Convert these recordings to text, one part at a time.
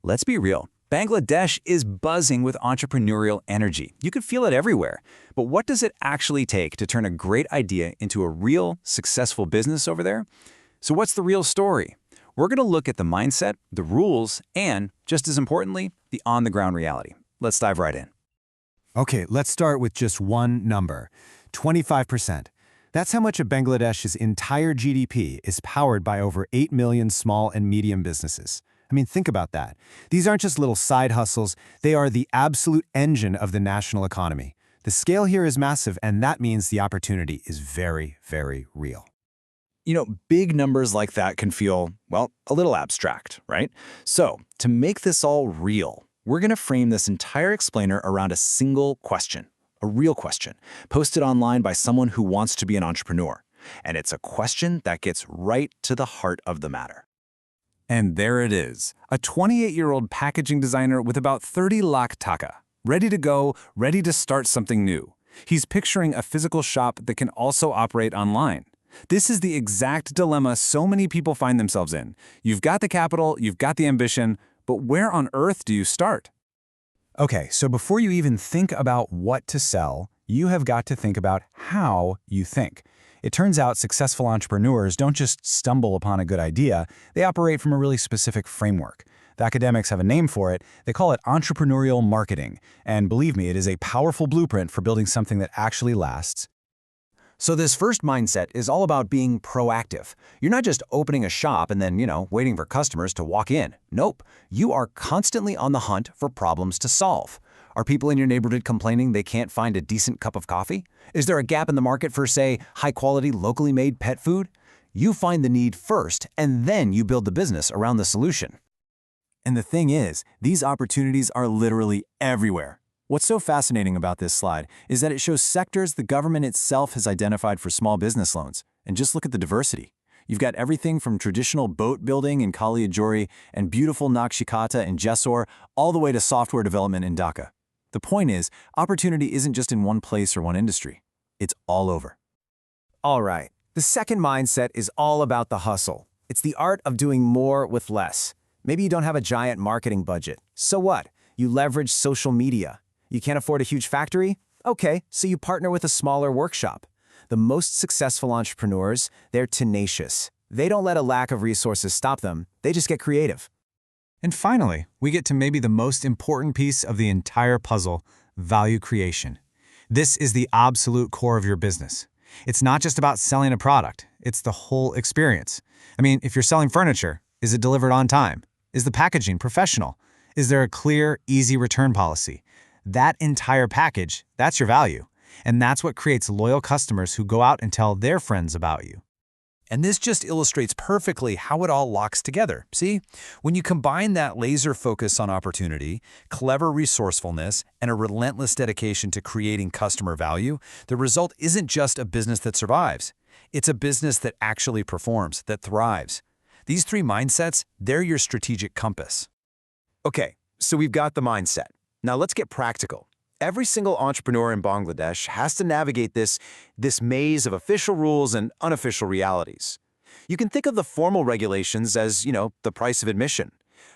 Let's be real. Bangladesh is buzzing with entrepreneurial energy. You can feel it everywhere. But what does it actually take to turn a great idea into a real, successful business over there? So what's the real story? We're going to look at the mindset, the rules, and, just as importantly, the on-the-ground reality. Let's dive right in. Okay, let's start with just one number, 25%. That's how much of Bangladesh's entire GDP is powered by over 8 million small and medium businesses. I mean, think about that. These aren't just little side hustles, they are the absolute engine of the national economy. The scale here is massive, and that means the opportunity is very, very real. Big numbers like that can feel, well, a little abstract, right? So, to make this all real, we're going to frame this entire explainer around a single question, a real question, posted online by someone who wants to be an entrepreneur. And it's a question that gets right to the heart of the matter. And there it is, a 28-year-old packaging designer with about 30 lakh taka, ready to go, ready to start something new. He's picturing a physical shop that can also operate online. This is the exact dilemma so many people find themselves in. You've got the capital, you've got the ambition, but where on earth do you start? Okay, so before you even think about what to sell, you have got to think about how you think. It turns out successful entrepreneurs don't just stumble upon a good idea, they operate from a really specific framework. The academics have a name for it. They call it entrepreneurial marketing. And believe me, it is a powerful blueprint for building something that actually lasts. So this first mindset is all about being proactive. You're not just opening a shop and then, waiting for customers to walk in. Nope. You are constantly on the hunt for problems to solve. Are people in your neighborhood complaining they can't find a decent cup of coffee? Is there a gap in the market for, say, high-quality, locally made pet food? You find the need first, and then you build the business around the solution. And the thing is, these opportunities are literally everywhere. What's so fascinating about this slide is that it shows sectors the government itself has identified for small business loans. And just look at the diversity. You've got everything from traditional boat building in Kaliajuri and beautiful Nakshikata in Jessore, all the way to software development in Dhaka. The point is, opportunity isn't just in one place or one industry. It's all over. All right. The second mindset is all about the hustle. It's the art of doing more with less. Maybe you don't have a giant marketing budget. So what? You leverage social media. You can't afford a huge factory? Okay, so you partner with a smaller workshop. The most successful entrepreneurs, they're tenacious. They don't let a lack of resources stop them. They just get creative. And finally, we get to maybe the most important piece of the entire puzzle, value creation. This is the absolute core of your business. It's not just about selling a product, it's the whole experience. I mean, if you're selling furniture, is it delivered on time? Is the packaging professional? Is there a clear, easy return policy? That entire package, that's your value. And that's what creates loyal customers who go out and tell their friends about you. And this just illustrates perfectly how it all locks together. See, when you combine that laser focus on opportunity, clever resourcefulness, and a relentless dedication to creating customer value, the result isn't just a business that survives. It's a business that actually performs, that thrives. These three mindsets, they're your strategic compass. Okay, so we've got the mindset. Now let's get practical. Every single entrepreneur in Bangladesh has to navigate this maze of official rules and unofficial realities. You can think of the formal regulations as, the price of admission.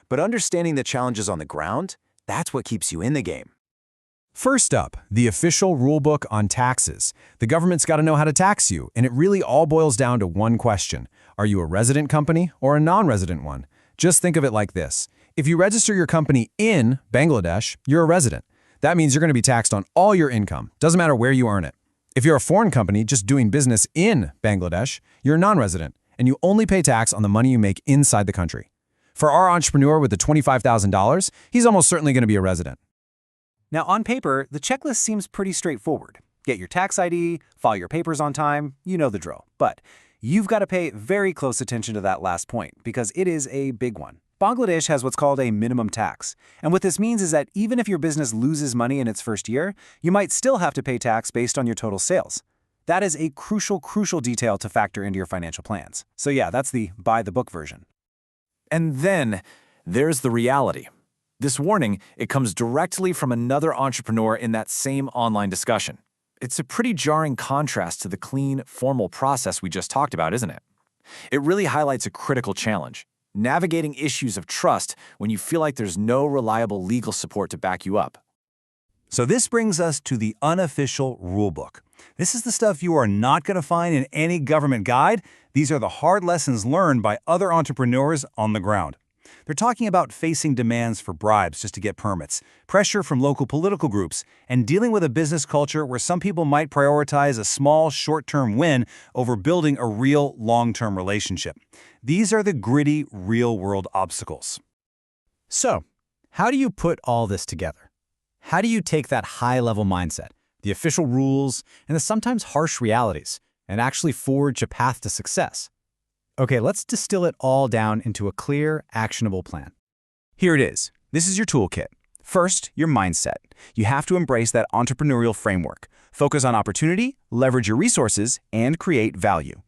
But understanding the challenges on the ground, that's what keeps you in the game. First up, the official rulebook on taxes. The government's got to know how to tax you, and it really all boils down to one question. Are you a resident company or a non-resident one? Just think of it like this. If you register your company in Bangladesh, you're a resident. That means you're going to be taxed on all your income. Doesn't matter where you earn it. If you're a foreign company just doing business in Bangladesh, you're a non-resident, and you only pay tax on the money you make inside the country. For our entrepreneur with the $25,000, he's almost certainly going to be a resident. Now, on paper, the checklist seems pretty straightforward. Get your tax ID, file your papers on time, you know the drill. But you've got to pay very close attention to that last point, because it is a big one. Bangladesh has what's called a minimum tax. And what this means is that even if your business loses money in its first year, you might still have to pay tax based on your total sales. That is a crucial detail to factor into your financial plans. So yeah, that's the by-the-book version. And then there's the reality. This warning, it comes directly from another entrepreneur in that same online discussion. It's a pretty jarring contrast to the clean, formal process we just talked about, isn't it? It really highlights a critical challenge. navigating issues of trust when you feel like there's no reliable legal support to back you up. So this brings us to the unofficial rulebook. This is the stuff you are not going to find in any government guide. These are the hard lessons learned by other entrepreneurs on the ground. They're talking about facing demands for bribes just to get permits, pressure from local political groups, and dealing with a business culture where some people might prioritize a small, short-term win over building a real, long-term relationship. These are the gritty, real-world obstacles. So, how do you put all this together? How do you take that high-level mindset, the official rules, and the sometimes harsh realities, and actually forge a path to success? Okay, let's distill it all down into a clear, actionable plan. Here it is. This is your toolkit. First, your mindset. You have to embrace that entrepreneurial framework. Focus on opportunity, leverage your resources, and create value.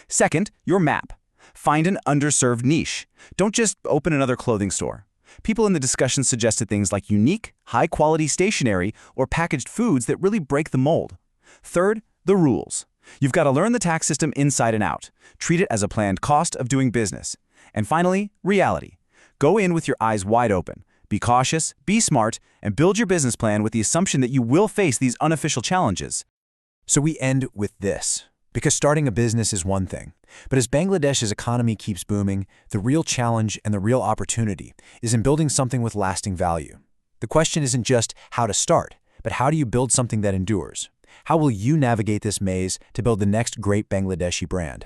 Second, your map. Find an underserved niche. Don't just open another clothing store. People in the discussion suggested things like unique, high-quality stationery or packaged foods that really break the mold. Third, the rules. You've got to learn the tax system inside and out. Treat it as a planned cost of doing business. And finally, reality. Go in with your eyes wide open. Be cautious, be smart, and build your business plan with the assumption that you will face these unofficial challenges. So we end with this. Because starting a business is one thing, but as Bangladesh's economy keeps booming, the real challenge and the real opportunity is in building something with lasting value. The question isn't just how to start, but how do you build something that endures? How will you navigate this maze to build the next great Bangladeshi brand?